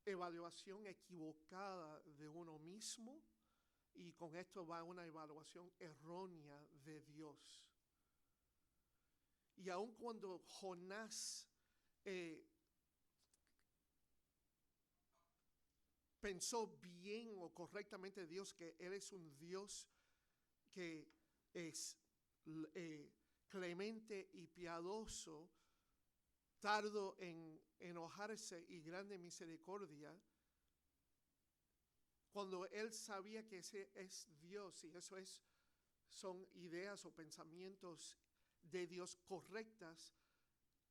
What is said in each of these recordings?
evaluación equivocada de uno mismo y con esto va una evaluación errónea de Dios. Y aun cuando Jonás pensó bien o correctamente de Dios, que Él es un Dios que es clemente y piadoso, tardo en enojarse y grande misericordia, cuando él sabía que ese es Dios y eso son ideas o pensamientos de Dios correctas,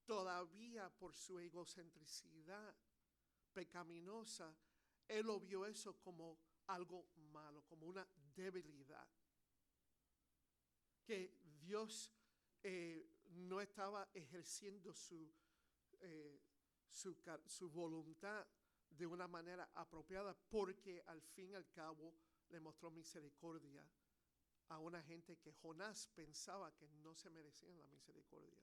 todavía por su egocentricidad pecaminosa, él lo vio eso como algo malo, como una debilidad. Que Dios no estaba ejerciendo su voluntad de una manera apropiada, porque al fin y al cabo le mostró misericordia a una gente que Jonás pensaba que no se merecían la misericordia.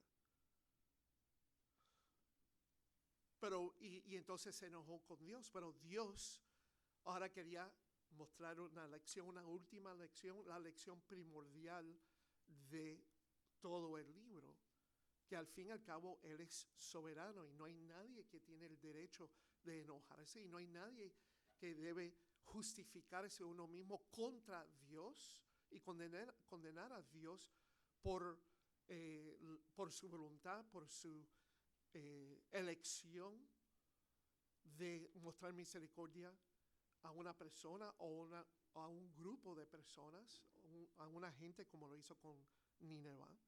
Pero, y entonces se enojó con Dios, pero Dios ahora quería mostrar una lección, una última lección, la lección primordial de todo el libro, que al fin y al cabo Él es soberano y no hay nadie que tiene el derecho de enojarse y no hay nadie que debe justificarse uno mismo contra Dios y condenar a Dios por su voluntad, por su elección de mostrar misericordia a una persona o a un grupo de personas, a una gente como lo hizo con Nínive.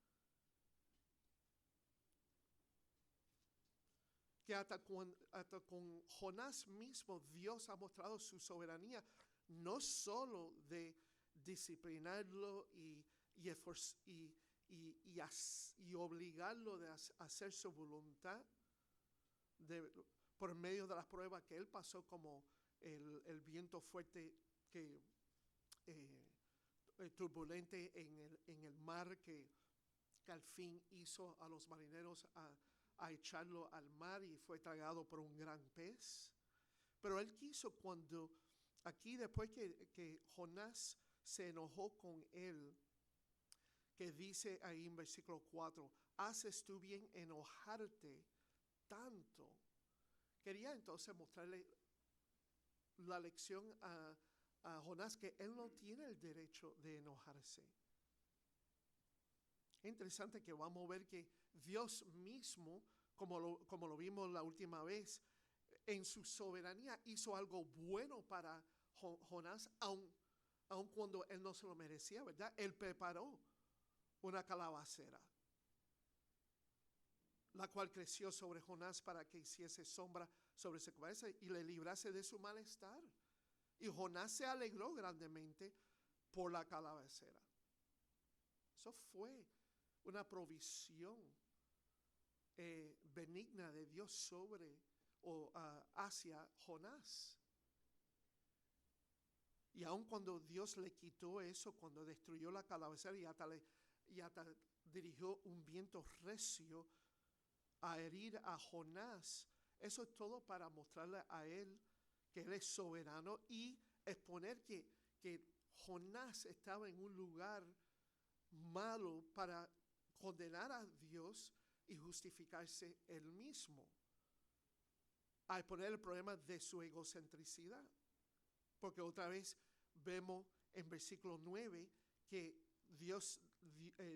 Que hasta con Jonás mismo Dios ha mostrado su soberanía, no solo de disciplinarlo y obligarlo de hacer su voluntad por medio de las pruebas que él pasó, como el viento fuerte turbulente en el mar que al fin hizo a los marineros a echarlo al mar y fue tragado por un gran pez. Pero él quiso, cuando aquí después que Jonás se enojó con él, que dice ahí en versículo 4, haces tú bien enojarte tanto. Quería entonces mostrarle la lección a Jonás, que él no tiene el derecho de enojarse. Es interesante que vamos a ver que Dios mismo, como lo vimos la última vez, en su soberanía hizo algo bueno para Jonás, aun cuando él no se lo merecía, ¿verdad? Él preparó una calabacera, la cual creció sobre Jonás para que hiciese sombra sobre su cabeza y le librase de su malestar. Y Jonás se alegró grandemente por la calabacera. Eso fue una provisión benigna de Dios sobre o hacia Jonás. Y aun cuando Dios le quitó eso, cuando destruyó la calabacera y hasta dirigió un viento recio a herir a Jonás, eso es todo para mostrarle a él que él es soberano y exponer que Jonás estaba en un lugar malo para condenar a Dios y justificarse él mismo, a exponer el problema de su egocentricidad. Porque otra vez vemos en versículo 9 que Dios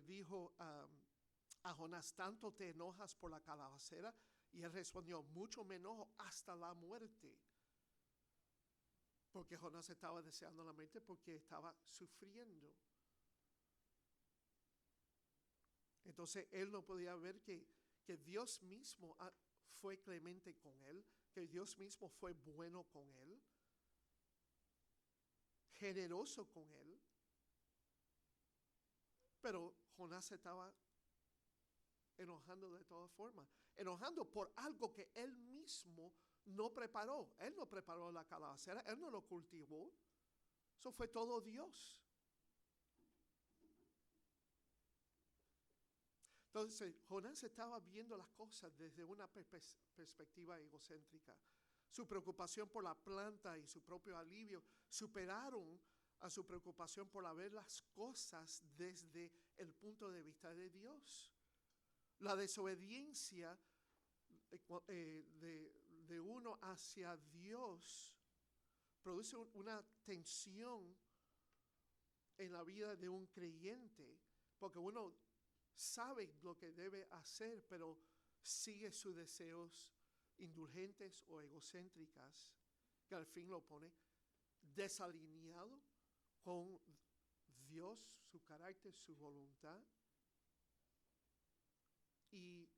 dijo a Jonás, tanto te enojas por la calabacera, y él respondió, mucho me enojo hasta la muerte. Porque Jonás estaba deseando la muerte porque estaba sufriendo. Entonces él no podía ver que Dios mismo fue clemente con él, que Dios mismo fue bueno con él, generoso con él. Pero Jonás se estaba enojando de todas formas, enojando por algo que él mismo no preparó. Él no preparó la calabacera, él no lo cultivó. Eso fue todo Dios. Entonces, Jonás estaba viendo las cosas desde una perspectiva egocéntrica. su preocupación por la planta y su propio alivio superaron a su preocupación por ver las cosas desde el punto de vista de Dios. La desobediencia de uno hacia Dios produce una tensión en la vida de un creyente, porque uno sabe lo que debe hacer, pero sigue sus deseos indulgentes o egocéntricas, que al fin lo pone desalineado con Dios, su carácter, su voluntad. Y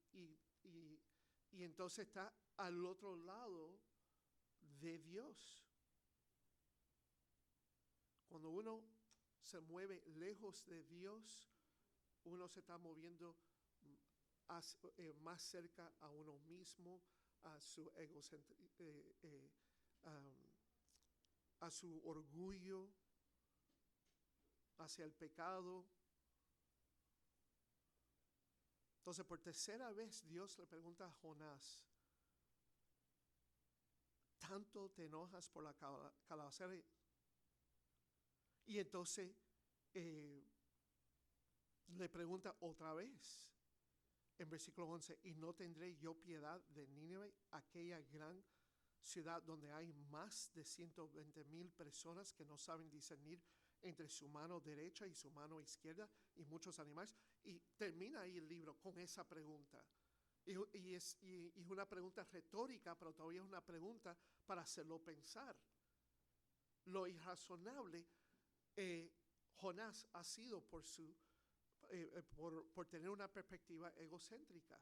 entonces está al otro lado de Dios. Cuando uno se mueve lejos de Dios, uno se está moviendo más cerca a uno mismo, a su a su orgullo, hacia el pecado. Entonces, por tercera vez, Dios le pregunta a Jonás: ¿tanto te enojas por la calabacera? Y entonces le pregunta otra vez, en versículo 11: ¿y no tendré yo piedad de Nínive, aquella gran ciudad donde hay más de 120,000 personas que no saben discernir entre su mano derecha y su mano izquierda, y muchos animales? Y termina ahí el libro con esa pregunta. Y es una pregunta retórica, pero todavía es una pregunta para hacerlo pensar. Lo irrazonable Jonás ha sido por tener una perspectiva egocéntrica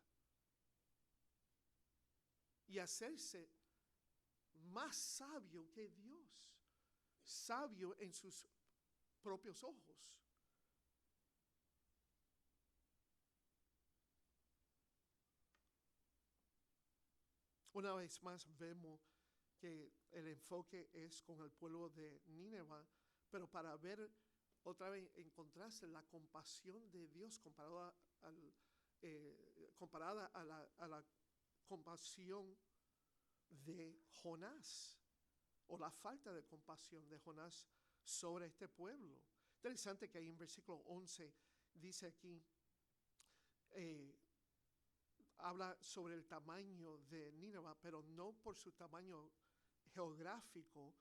y hacerse más sabio que Dios, sabio en sus propios ojos. Una vez más vemos que el enfoque es con el pueblo de Nínive, pero para ver otra vez, encontrarse la compasión de Dios comparada a la compasión de Jonás, o la falta de compasión de Jonás sobre este pueblo. Interesante que ahí en versículo 11 dice aquí, habla sobre el tamaño de Nínive, pero no por su tamaño geográfico.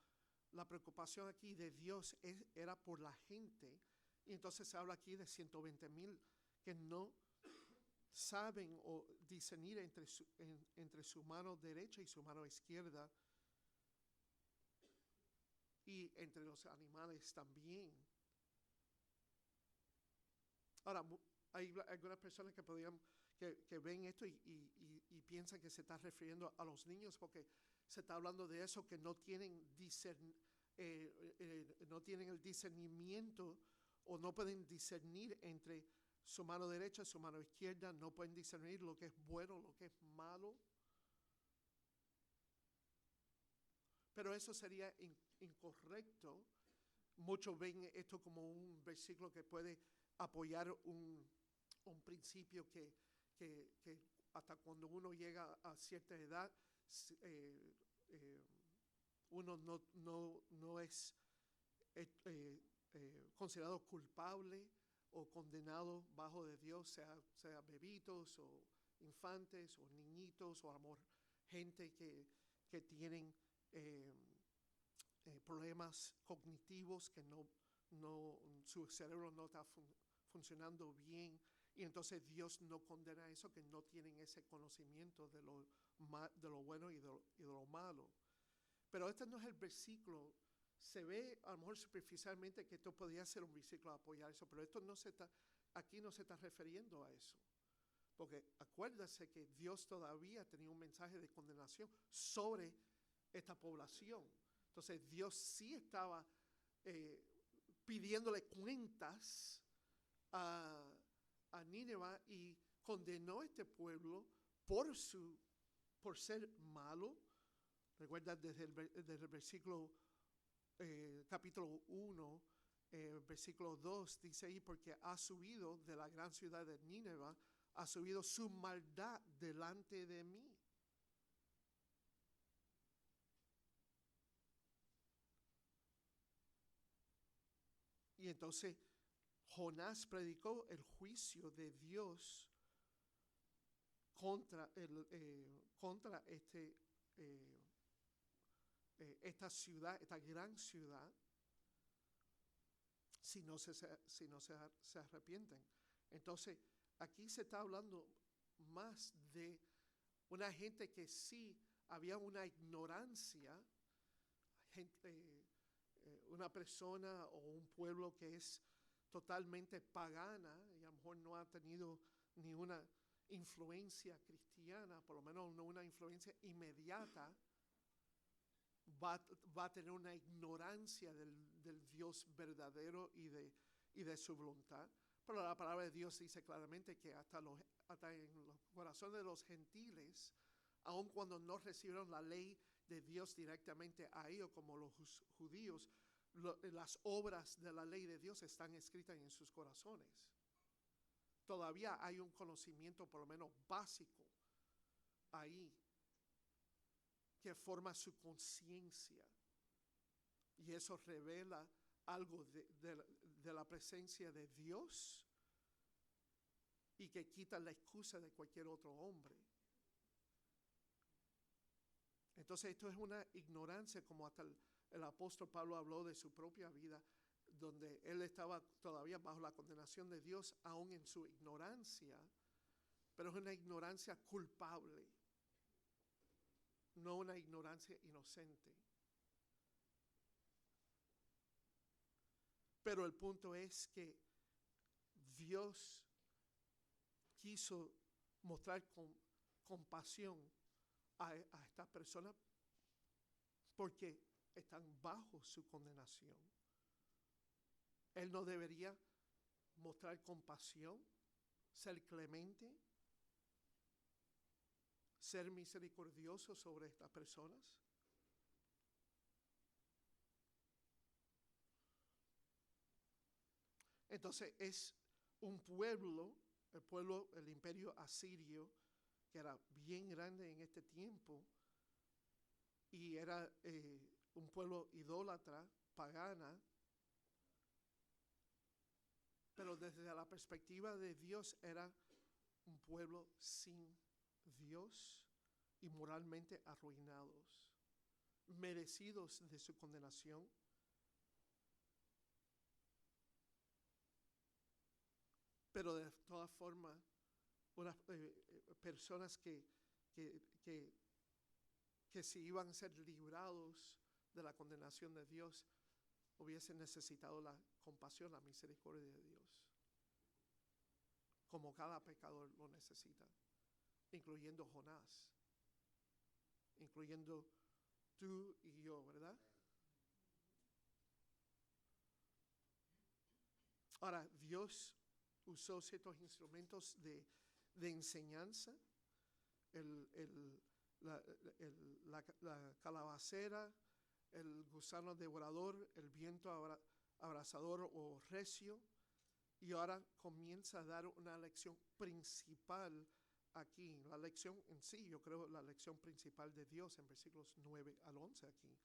La preocupación aquí de Dios era por la gente. Y entonces se habla aquí de 120,000 que no saben o discernir entre su mano derecha y su mano izquierda, y entre los animales también. Ahora, hay algunas personas que ven esto y piensan que se está refiriendo a los niños, porque se está hablando de eso, que no tienen no tienen el discernimiento, o no pueden discernir entre su mano derecha y su mano izquierda, no pueden discernir lo que es bueno, lo que es malo. Pero eso sería incorrecto. Muchos ven esto como un versículo que puede apoyar un principio que hasta cuando uno llega a cierta edad, uno no es considerado culpable o condenado bajo de Dios, sea bebitos o infantes o niñitos, o amor, gente que tienen problemas cognitivos, que su cerebro no está funcionando bien, y entonces Dios no condena eso, que no tienen ese conocimiento de lo bueno y de lo malo. Pero este no es el versículo. Se ve a lo mejor superficialmente que esto podría ser un versículo a apoyar eso, pero esto aquí no se está refiriendo a eso. Porque acuérdase que Dios todavía tenía un mensaje de condenación sobre esta población. Entonces Dios sí estaba pidiéndole cuentas a Nínive, y condenó a este pueblo por ser malo. Recuerda desde el versículo capítulo 1, versículo 2, dice ahí: porque ha subido de la gran ciudad de Nínive, ha subido su maldad delante de mí. Y entonces Jonás predicó el juicio de Dios contra esta ciudad, esta gran ciudad, si no se arrepienten. Entonces, aquí se está hablando más de una gente que sí había una ignorancia, una persona o un pueblo que es totalmente pagana y a lo mejor no ha tenido ni una influencia cristiana, por lo menos no una influencia inmediata, va a tener una ignorancia del Dios verdadero y de su voluntad. Pero la palabra de Dios dice claramente que hasta en los corazones de los gentiles, aun cuando no recibieron la ley de Dios directamente a ellos como los judíos, las obras de la ley de Dios están escritas en sus corazones. Todavía hay un conocimiento por lo menos básico ahí que forma su conciencia, y eso revela algo de la presencia de Dios y que quita la excusa de cualquier otro hombre. Entonces esto es una ignorancia, como hasta el apóstol Pablo habló de su propia vida, donde él estaba todavía bajo la condenación de Dios, aún en su ignorancia, pero es una ignorancia culpable, no una ignorancia inocente. Pero el punto es que Dios quiso mostrar compasión a estas personas porque están bajo su condenación. Él no debería mostrar compasión, ser clemente, ser misericordioso sobre estas personas. Entonces es un pueblo, el imperio asirio, que era bien grande en este tiempo, y era un pueblo idólatra, pagana, pero desde la perspectiva de Dios era un pueblo sin Dios y moralmente arruinados, merecidos de su condenación. Pero de todas formas, unas personas que si iban a ser librados de la condenación de Dios, hubiesen necesitado la compasión, la misericordia de Dios, como cada pecador lo necesita, incluyendo Jonás, incluyendo tú y yo, ¿verdad? Ahora, Dios usó ciertos instrumentos de enseñanza, la calabacera, el gusano devorador, el viento abrasador o recio, y ahora comienza a dar una lección principal aquí. La lección en sí, yo creo, la lección principal de Dios en versículos 9 al 11 aquí,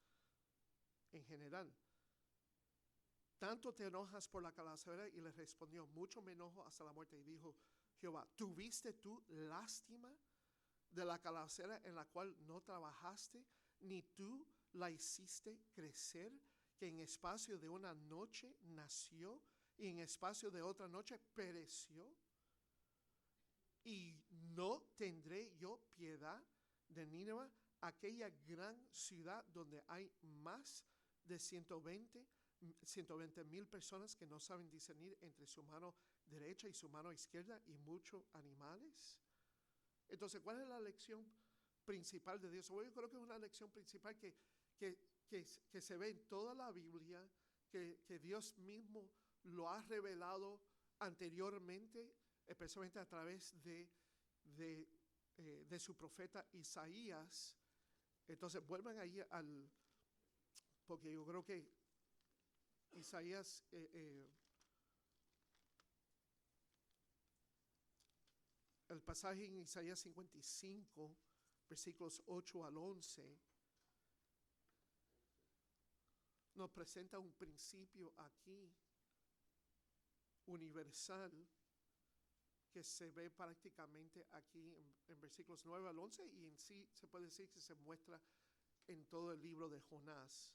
en general. ¿Tanto te enojas por la calabacera? Y le respondió, mucho me enojo hasta la muerte. Y dijo Jehová, ¿tuviste tú lástima de la calabacera en la cual no trabajaste, ni tú la hiciste crecer, que en espacio de una noche nació y en espacio de otra noche pereció? Y no tendré yo piedad de Nínive, aquella gran ciudad donde hay más de 120,000 personas que no saben discernir entre su mano derecha y su mano izquierda, y muchos animales. Entonces, ¿cuál es la lección principal de Dios? Yo creo que es una lección principal que se ve en toda la Biblia, que Dios mismo lo ha revelado anteriormente, especialmente a través de su profeta Isaías. Entonces, vuelvan ahí porque yo creo que Isaías, el pasaje en Isaías 55, versículos 8 al 11, nos presenta un principio aquí universal que se ve prácticamente aquí en versículos 9 al 11 y en sí se puede decir que se muestra en todo el libro de Jonás.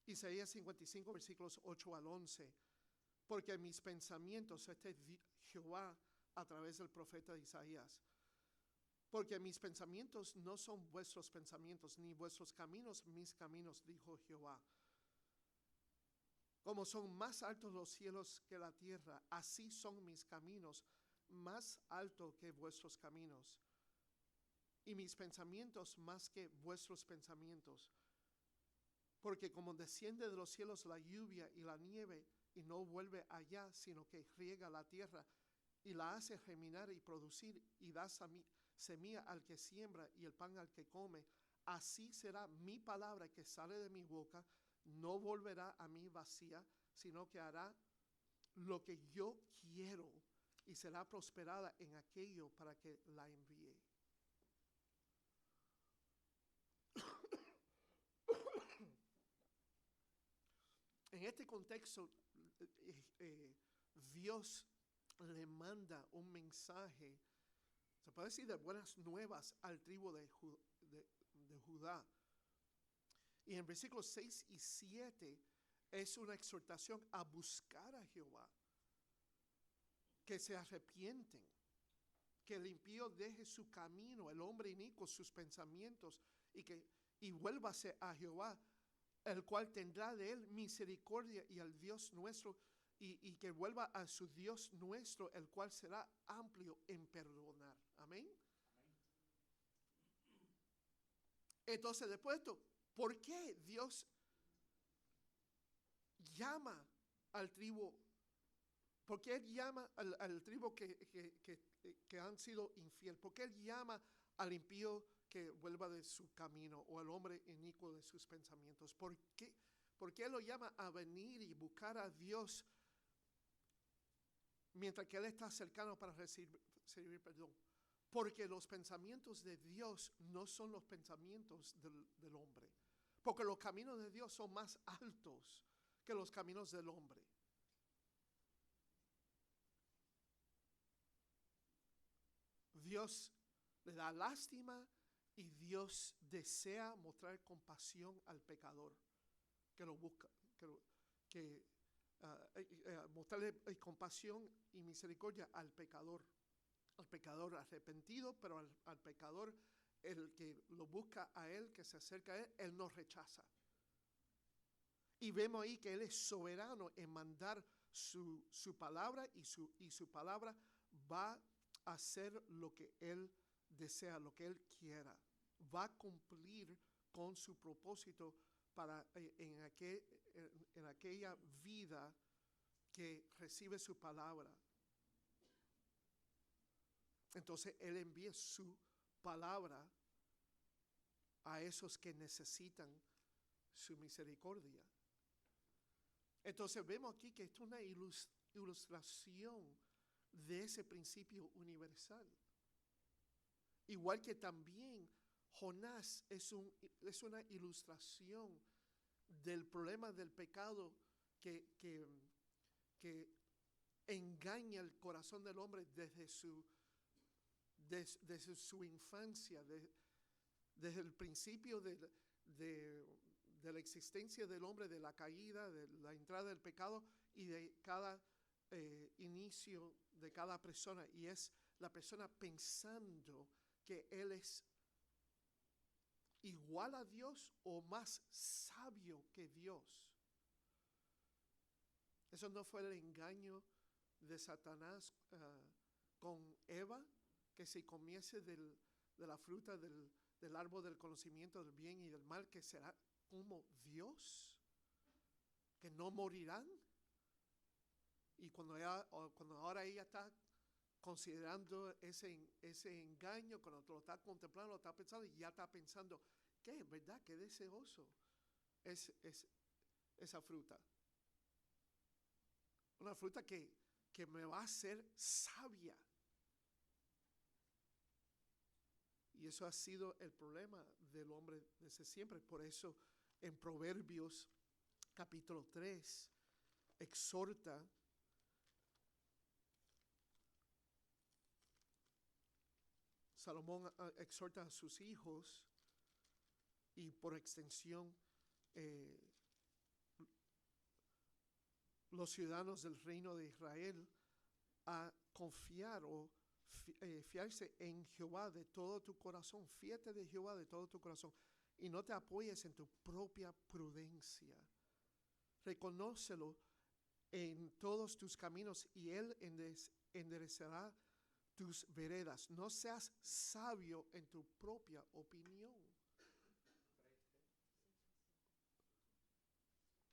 Isaías 55, versículos 8 al 11. Porque mis pensamientos, este es Jehová a través del profeta Isaías, porque mis pensamientos no son vuestros pensamientos, ni vuestros caminos mis caminos, dijo Jehová. Como son más altos los cielos que la tierra, así son mis caminos, más altos que vuestros caminos, y mis pensamientos más que vuestros pensamientos. Porque como desciende de los cielos la lluvia y la nieve, y no vuelve allá, sino que riega la tierra, y la hace germinar y producir, y da semilla al que siembra y el pan al que come, así será mi palabra que sale de mi boca, no volverá a mí vacía, sino que hará lo que yo quiero, y será prosperada en aquello para que la envíe. En este contexto, Dios le manda un mensaje, se puede decir de buenas nuevas al tribu de Judá. Y en versículos 6 y 7 es una exhortación a buscar a Jehová, que se arrepienten, que el impío deje su camino, el hombre inicuo sus pensamientos, y vuélvase a Jehová, el cual tendrá de él misericordia, y al Dios nuestro, y que vuelva a su Dios nuestro, el cual será amplio en perdonar. Amén. Entonces, después de esto, ¿por qué Dios llama al tribu? ¿Por qué Él llama al tribu que han sido infiel? ¿Por qué Él llama al impío que vuelva de su camino, o al hombre inicuo de sus pensamientos? ¿Por qué lo llama a venir y buscar a Dios mientras que Él está cercano para recibir perdón? Porque los pensamientos de Dios no son los pensamientos del hombre. Porque los caminos de Dios son más altos que los caminos del hombre. Dios le da lástima y Dios desea mostrar compasión al pecador que lo busca, mostrarle compasión y misericordia al pecador arrepentido, pero al pecador, el que lo busca a Él, que se acerca a Él no rechaza. Y vemos ahí que Él es soberano en mandar su palabra, y su palabra va a hacer lo que Él desea, lo que Él quiera. Va a cumplir con su propósito en aquella vida que recibe su palabra. Entonces Él envía su palabra a esos que necesitan su misericordia. Entonces vemos aquí que esto es una ilustración de ese principio universal. Igual que también Jonás es una ilustración del problema del pecado que engaña el corazón del hombre desde su infancia, desde el principio de la existencia del hombre, de la caída, de la entrada del pecado, y de cada inicio de cada persona. Y es la persona pensando que él es igual a Dios o más sabio que Dios. Eso no fue el engaño de Satanás con Eva, que si comiese de la fruta del árbol del conocimiento del bien y del mal, que será como Dios, que no morirán. Y cuando ahora ella está considerando ese engaño, cuando lo está contemplando, lo está pensando, y ya está pensando, ¿qué? ¿Verdad? Qué deseoso es esa fruta. Una fruta que me va a hacer sabia. Y eso ha sido el problema del hombre desde siempre. Por eso en Proverbios capítulo 3 exhorta Salomón exhorta a sus hijos y por extensión los ciudadanos del reino de Israel a confiar o fiarse en Jehová de todo tu corazón. Fíate de Jehová de todo tu corazón y no te apoyes en tu propia prudencia. Reconócelo en todos tus caminos y Él enderezará tus veredas. No seas sabio en tu propia opinión.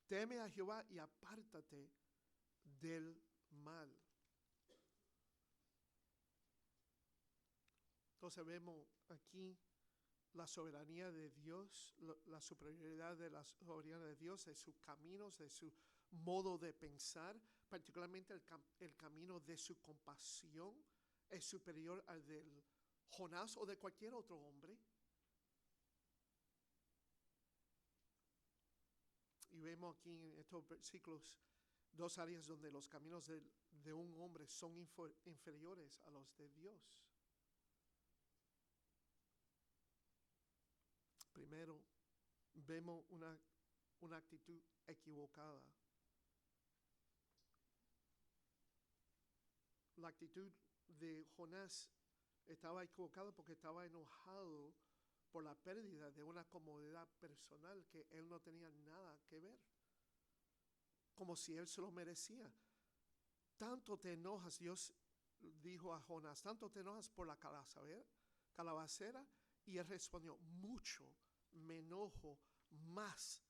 Teme a Jehová y apártate del mal. Entonces vemos aquí la soberanía de Dios, la superioridad de la soberanía de Dios, de sus caminos, de su modo de pensar, particularmente el camino de su compasión es superior al del Jonás o de cualquier otro hombre. Y vemos aquí en estos versículos dos áreas donde los caminos de un hombre son inferiores a los de Dios. Primero, vemos una actitud equivocada. La actitud de Jonás estaba equivocada porque estaba enojado por la pérdida de una comodidad personal que él no tenía nada que ver, como si él se lo merecía. Tanto te enojas, Dios dijo a Jonás, tanto te enojas por la calabacera, y él respondió, mucho me enojo más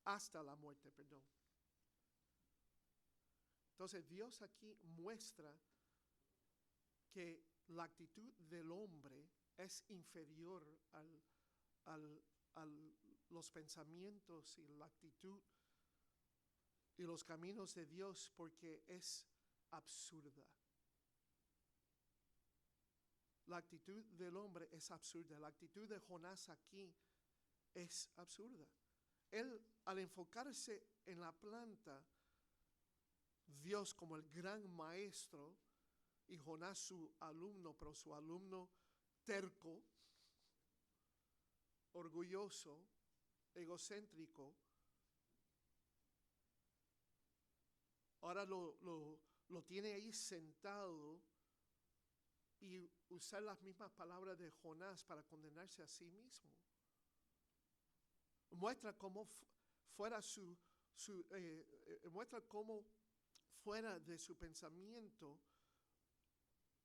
hasta la muerte, perdón. Entonces Dios aquí muestra que la actitud del hombre es inferior a los pensamientos y la actitud y los caminos de Dios porque es absurda. La actitud del hombre es absurda. La actitud de Jonás aquí es absurda. Él, al enfocarse en la planta, Dios como el gran maestro y Jonás su alumno, pero su alumno terco, orgulloso, egocéntrico, ahora lo tiene ahí sentado y usar las mismas palabras de Jonás para condenarse a sí mismo. Muestra cómo muestra cómo fuera de su pensamiento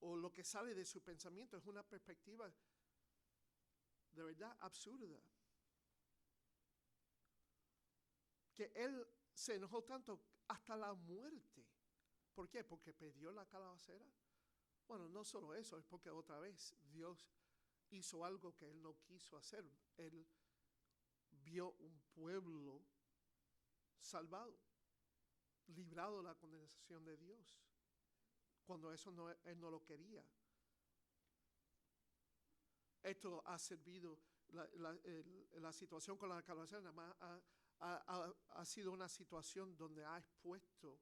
o lo que sale de su pensamiento es una perspectiva de verdad absurda. Que él se enojó tanto hasta la muerte. ¿Por qué? Porque perdió la calabacera. Bueno, no solo eso, es porque otra vez Dios hizo algo que él no quiso hacer. Él vio un pueblo salvado, librado de la condenación de Dios, cuando eso él no lo quería. Esto ha servido, la situación con la calabacera nada más ha sido una situación donde ha expuesto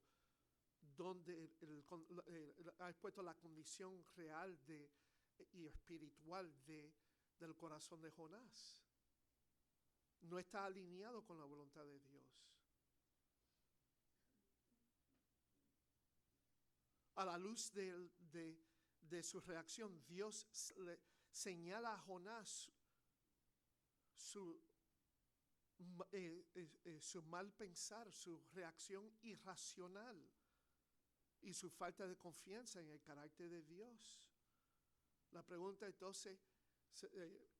la condición real y espiritual del corazón de Jonás. No está alineado con la voluntad de Dios. A la luz de su reacción, Dios le señala a Jonás su mal pensar, su reacción irracional y su falta de confianza en el carácter de Dios. La pregunta entonces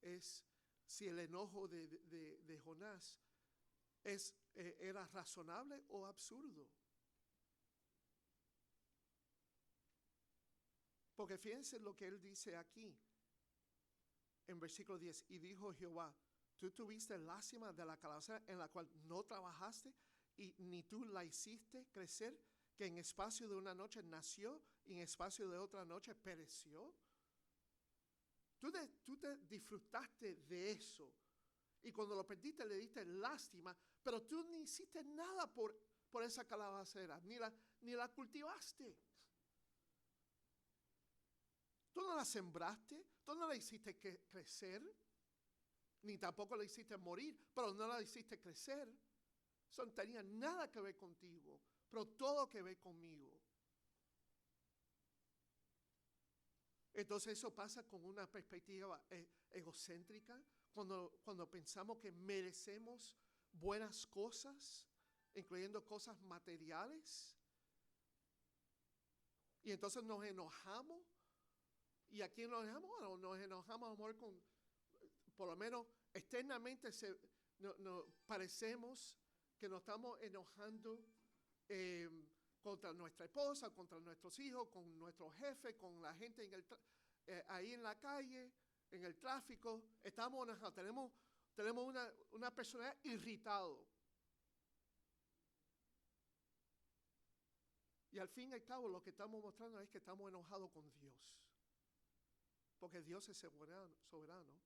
es si el enojo de Jonás era razonable o absurdo. Porque fíjense lo que él dice aquí en versículo 10. Y dijo Jehová, tú tuviste lástima de la calabacera en la cual no trabajaste y ni tú la hiciste crecer, que en espacio de una noche nació y en espacio de otra noche pereció. Tú te disfrutaste de eso y cuando lo perdiste le diste lástima, pero tú ni hiciste nada por esa calabacera, ni la cultivaste. Tú no la sembraste, tú no la hiciste crecer, ni tampoco la hiciste morir, pero no la hiciste crecer. Eso no tenía nada que ver contigo, pero todo que ver conmigo. Entonces eso pasa con una perspectiva egocéntrica, cuando pensamos que merecemos buenas cosas, incluyendo cosas materiales, y entonces nos enojamos. ¿Y a quién nos enojamos? Bueno, nos enojamos, amor, con, por lo menos externamente parecemos que nos estamos enojando contra nuestra esposa, contra nuestros hijos, con nuestro jefe, con la gente ahí en la calle, en el tráfico. Estamos enojados, tenemos una personalidad irritada. Y al fin y al cabo lo que estamos mostrando es que estamos enojados con Dios. Porque Dios es soberano,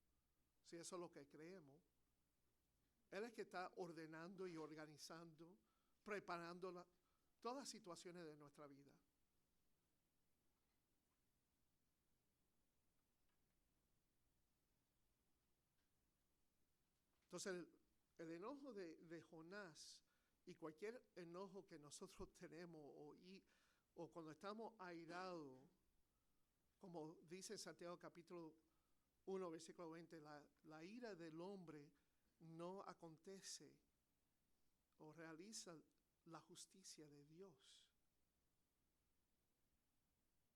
si eso es lo que creemos. Él es que está ordenando y organizando, preparando todas las situaciones de nuestra vida. Entonces el enojo de Jonás y cualquier enojo que nosotros tenemos o cuando estamos airados, como dice Santiago capítulo 1, versículo 20, la ira del hombre no acontece o realiza la justicia de Dios.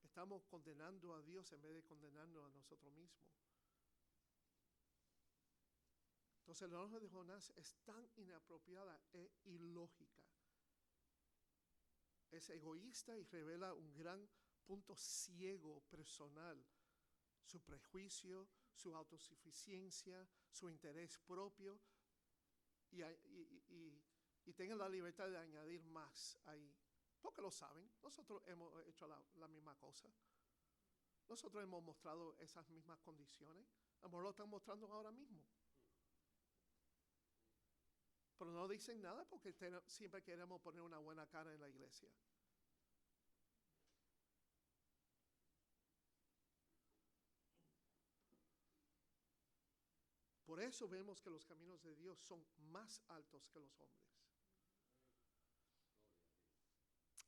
Estamos condenando a Dios en vez de condenarnos a nosotros mismos. Entonces el enojo de Jonás es tan inapropiada e ilógica. Es egoísta y revela un gran punto ciego personal, su prejuicio, su autosuficiencia, su interés propio, y tengan la libertad de añadir más ahí. Porque lo saben, nosotros hemos hecho la misma cosa. Nosotros hemos mostrado esas mismas condiciones. A lo mejor lo están mostrando ahora mismo. Pero no dicen nada porque siempre queremos poner una buena cara en la iglesia. Por eso vemos que los caminos de Dios son más altos que los hombres.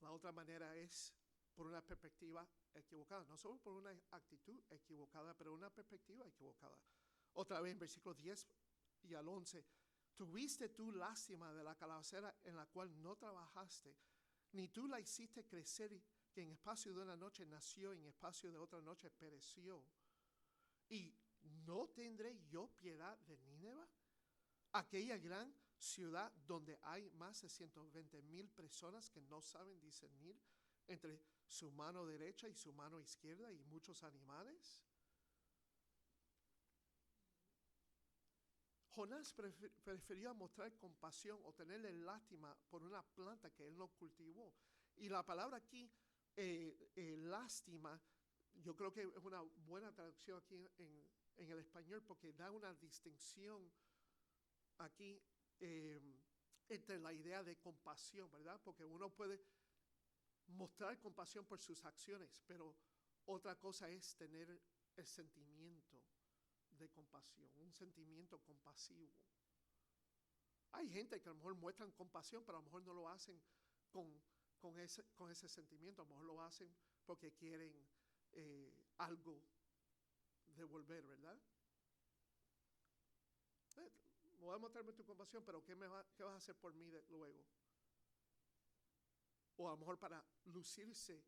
La otra manera es por una perspectiva equivocada, no solo por una actitud equivocada, pero una perspectiva equivocada. Otra vez en versículos 10 y al 11, ¿tuviste tú lástima de la calabacera en la cual no trabajaste, ni tú la hiciste crecer, que en espacio de una noche nació y en espacio de otra noche pereció? ¿Y no tendré yo piedad de Nínive, aquella gran ciudad donde hay más de 120,000 personas que no saben discernir entre su mano derecha y su mano izquierda y muchos animales? Jonás prefirió mostrar compasión o tenerle lástima por una planta que él no cultivó. Y la palabra aquí, lástima, yo creo que es una buena traducción aquí en el español porque da una distinción aquí entre la idea de compasión, ¿verdad? Porque uno puede mostrar compasión por sus acciones, pero otra cosa es tener el sentimiento de compasión, un sentimiento compasivo. Hay gente que a lo mejor muestran compasión, pero a lo mejor no lo hacen con ese sentimiento, a lo mejor lo hacen porque quieren algo devolver, ¿verdad? Voy a mostrarme tu compasión, pero ¿qué vas a hacer por mí luego? O a lo mejor para lucirse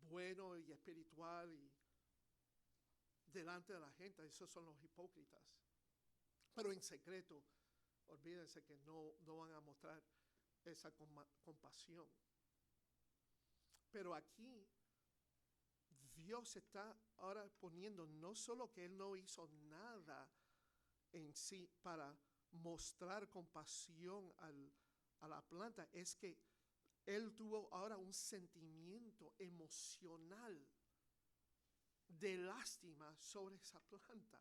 bueno y espiritual y delante de la gente. Esos son los hipócritas. Pero en secreto, olvídense que no van a mostrar esa compasión. Pero aquí Dios está ahora poniendo no solo que Él no hizo nada en sí para mostrar compasión a la planta, es que Él tuvo ahora un sentimiento emocional de lástima sobre esa planta.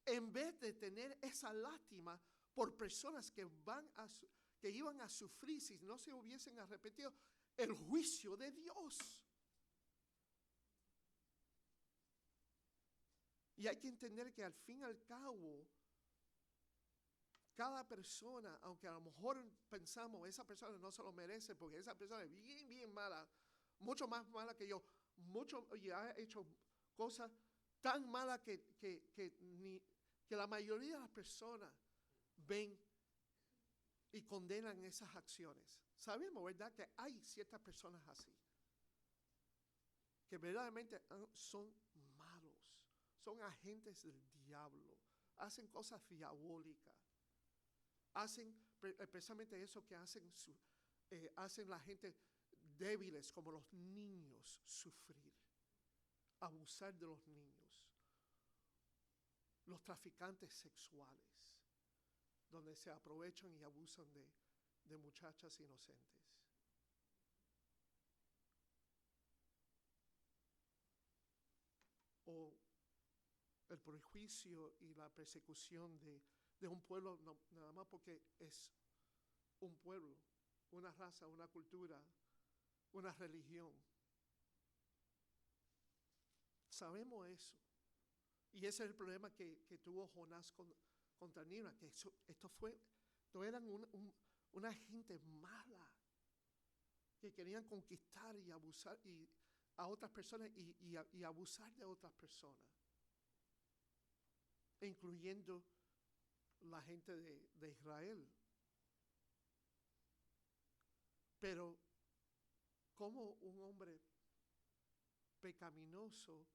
En vez de tener esa lástima por personas que iban a sufrir si no se hubiesen arrepentido el juicio de Dios. Y hay que entender que al fin y al cabo, cada persona, aunque a lo mejor pensamos, esa persona no se lo merece porque esa persona es bien, bien mala, mucho más mala que yo, y ha hecho cosas tan malas que la mayoría de las personas ven y condenan esas acciones. Sabemos, ¿verdad?, que hay ciertas personas así, que verdaderamente son malos, son agentes del diablo, hacen cosas diabólicas, hacen precisamente eso que hacen la gente débiles como los niños sufrir, abusar de los niños, los traficantes sexuales, donde se aprovechan y abusan de muchachas inocentes. O el prejuicio y la persecución de un pueblo, no, nada más porque es un pueblo, una raza, una cultura, una religión. Sabemos eso. Y ese es el problema que tuvo Jonás contra Nínive, que esto eran una gente mala, que querían conquistar y abusar a otras personas y abusar de otras personas, incluyendo la gente de Israel. Pero ¿cómo un hombre pecaminoso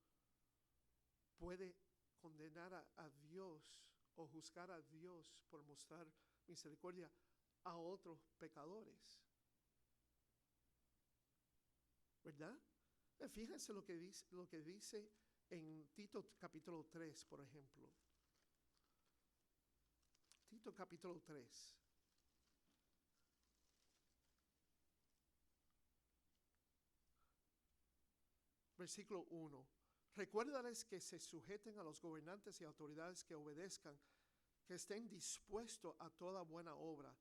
puede condenar a Dios o juzgar a Dios por mostrar misericordia a otros pecadores? ¿Verdad? Fíjense lo que dice en Tito capítulo 3, por ejemplo. Tito capítulo 3. Versículo 1. Recuérdales que se sujeten a los gobernantes y autoridades, que obedezcan, que estén dispuestos a toda buena obra,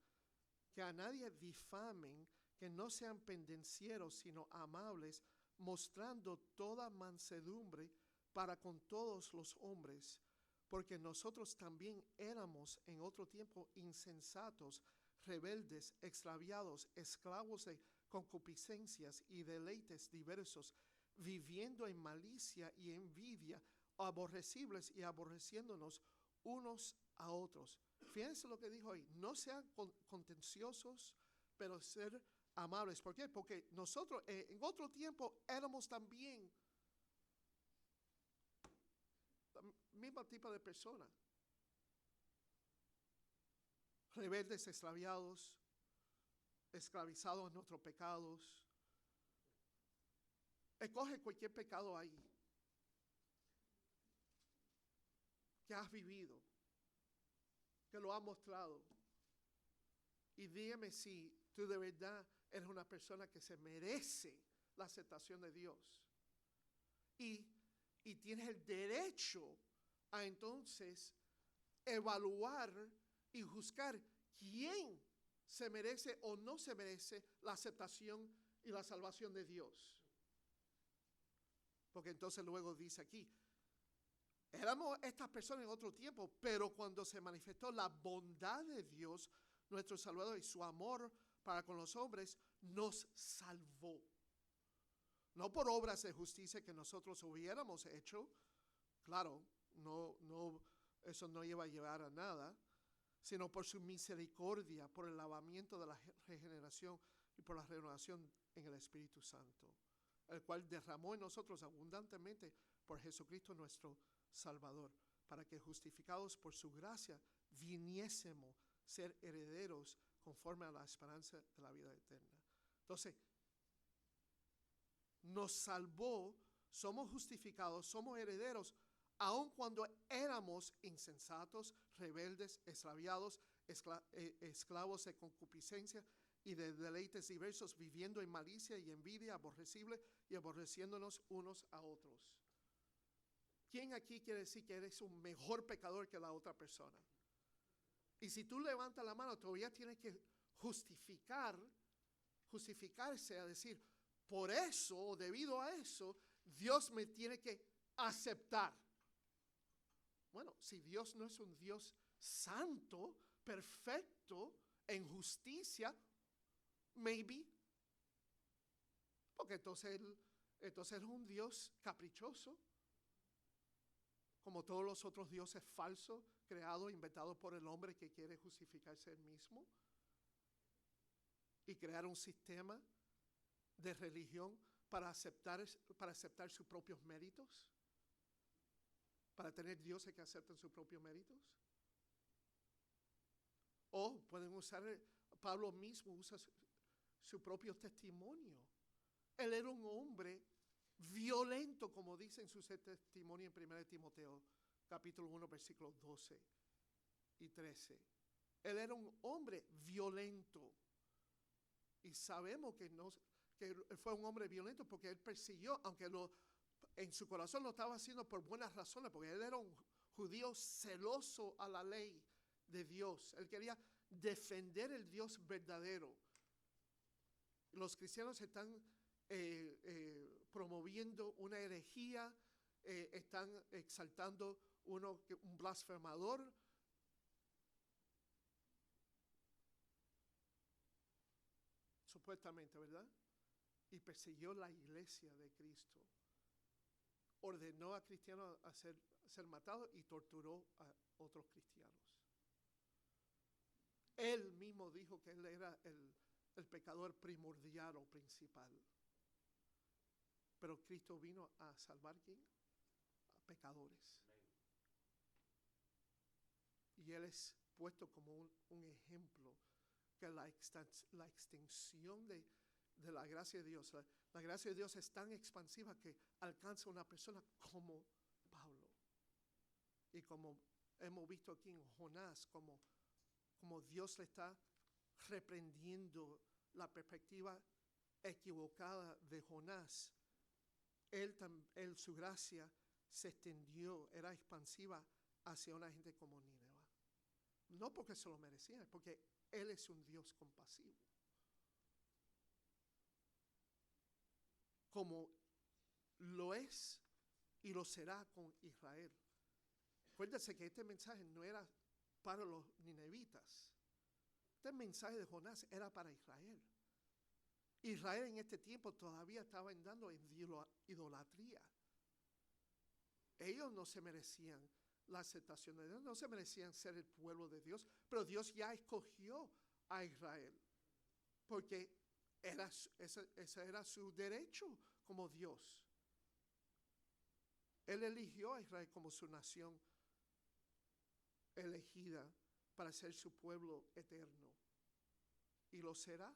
que a nadie difamen, que no sean pendencieros, sino amables, mostrando toda mansedumbre para con todos los hombres, porque nosotros también éramos en otro tiempo insensatos, rebeldes, extraviados, esclavos de concupiscencias y deleites diversos, viviendo en malicia y envidia, aborrecibles y aborreciéndonos unos a otros. Fíjense lo que dijo ahí: no sean contenciosos, pero ser amables. ¿Por qué? Porque nosotros en otro tiempo éramos también el mismo tipo de persona, rebeldes, extraviados, esclavizados en nuestros pecados. Escoge cualquier pecado ahí que has vivido, que lo has mostrado, y dígame si tú de verdad eres una persona que se merece la aceptación de Dios y tienes el derecho a entonces evaluar y juzgar quién se merece o no se merece la aceptación y la salvación de Dios. Porque entonces luego dice aquí, éramos estas personas en otro tiempo, pero cuando se manifestó la bondad de Dios, nuestro Salvador, y su amor para con los hombres, nos salvó. No por obras de justicia que nosotros hubiéramos hecho, claro, eso no iba a llevar a nada, sino por su misericordia, por el lavamiento de la regeneración y por la renovación en el Espíritu Santo, el cual derramó en nosotros abundantemente por Jesucristo nuestro Salvador, para que justificados por su gracia viniésemos ser herederos conforme a la esperanza de la vida eterna. Entonces, nos salvó, somos justificados, somos herederos, aun cuando éramos insensatos, rebeldes, extraviados, esclavos de concupiscencia y de deleites diversos, viviendo en malicia y envidia, aborrecible y aborreciéndonos unos a otros. ¿Quién aquí quiere decir que eres un mejor pecador que la otra persona? Y si tú levantas la mano, todavía tienes que justificarse a decir, por eso, debido a eso, Dios me tiene que aceptar. Bueno, si Dios no es un Dios santo, perfecto, en justicia, maybe, porque entonces es un Dios caprichoso, como todos los otros dioses falsos, creados, inventados por el hombre que quiere justificarse él mismo y crear un sistema de religión para aceptar sus propios méritos, para tener dioses que acepten sus propios méritos. O pueden usar, Pablo mismo usa su propio testimonio. Él era un hombre violento, como dice en su testimonio en 1 Timoteo, capítulo 1, versículos 12 y 13. Él era un hombre violento. Y sabemos que fue un hombre violento porque él persiguió, aunque en su corazón lo estaba haciendo por buenas razones, porque él era un judío celoso a la ley de Dios. Él quería defender el Dios verdadero. Los cristianos están promoviendo una herejía, están exaltando un blasfemador. Supuestamente, ¿verdad? Y persiguió la iglesia de Cristo. Ordenó a cristianos a ser matados y torturó a otros cristianos. Él mismo dijo que él era el pecador primordial o principal. Pero Cristo vino a salvar ¿quién? A pecadores. Y él es puesto como un ejemplo, que la extensión de la gracia de Dios, la gracia de Dios es tan expansiva que alcanza a una persona como Pablo. Y como hemos visto aquí en Jonás, como Dios le está reprendiendo la perspectiva equivocada de Jonás, su gracia se extendió, era expansiva hacia una gente como Nínive. No porque se lo merecía, porque Él es un Dios compasivo. Como lo es y lo será con Israel. Acuérdense que este mensaje no era para los ninevitas. Este mensaje de Jonás era para Israel. Israel en este tiempo todavía estaba andando en idolatría. Ellos no se merecían la aceptación de Dios, no se merecían ser el pueblo de Dios, pero Dios ya escogió a Israel, porque ese era su derecho como Dios. Él eligió a Israel como su nación elegida para ser su pueblo eterno. ¿Y lo será?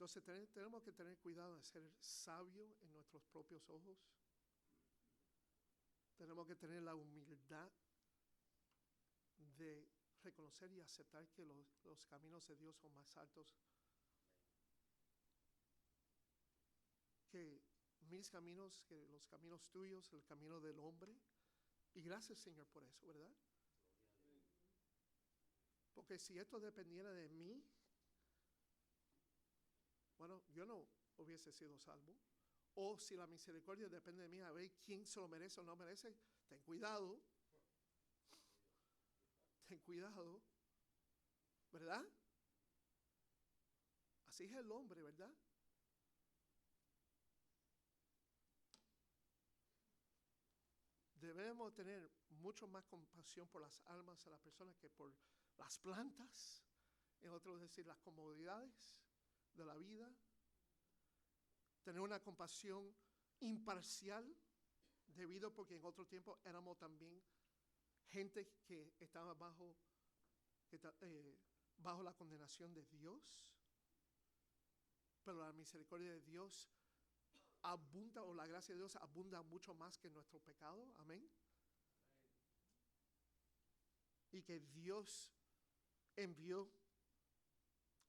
Entonces tenemos que tener cuidado de ser sabios en nuestros propios ojos. Tenemos que tener la humildad de reconocer y aceptar que los caminos de Dios son más altos que mis caminos, que los caminos tuyos, el camino del hombre. Y gracias, Señor, por eso, ¿verdad? Porque si esto dependiera de mí, bueno, yo no hubiese sido salvo. O si la misericordia depende de mí, a ver quién se lo merece o no merece, ten cuidado. Ten cuidado, ¿verdad? Así es el hombre, ¿verdad? Debemos tener mucho más compasión por las almas de las personas que por las plantas, en otros decir, las comodidades de la vida. Tener una compasión imparcial, debido porque en otro tiempo éramos también gente que estaba bajo la condenación de Dios, pero la misericordia de Dios abunda, o la gracia de Dios abunda mucho más que nuestro pecado. Amén. Y que Dios envió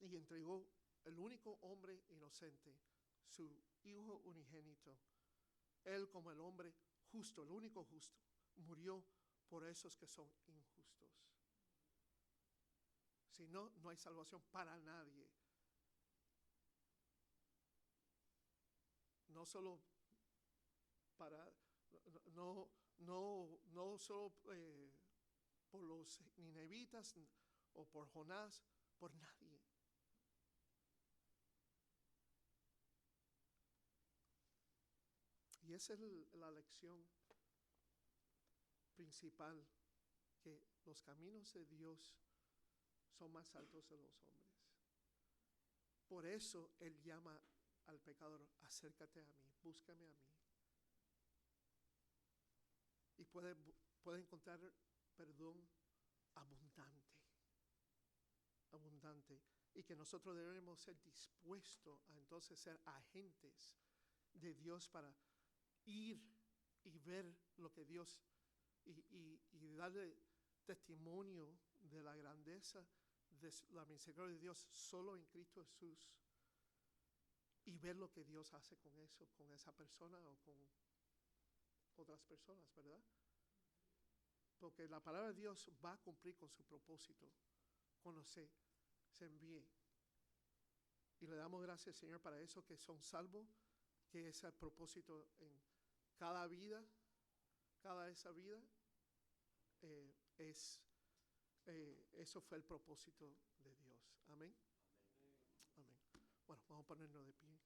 y entregó el único hombre inocente, su Hijo unigénito. Él, como el hombre justo, el único justo, murió por esos que son injustos. Si no, no hay salvación para nadie. no solo para, no solo por los ninevitas o por Jonás, por nadie. Y esa es la lección principal, que los caminos de Dios son más altos de los hombres. Por eso Él llama al pecador: acércate a mí, búscame a mí. Y puede encontrar perdón abundante, abundante. Y que nosotros debemos ser dispuestos a entonces ser agentes de Dios para ir y ver lo que Dios, y darle testimonio de la grandeza de la misericordia de Dios solo en Cristo Jesús, y ver lo que Dios hace con eso, con esa persona o con otras personas, ¿verdad? Porque la palabra de Dios va a cumplir con su propósito cuando se envíe. Y le damos gracias, Señor, para eso, que son salvos, que ese es el propósito en cada vida, cada esa vida, eso fue el propósito de Dios. Amén. Amén. Bueno, vamos a ponernos de pie.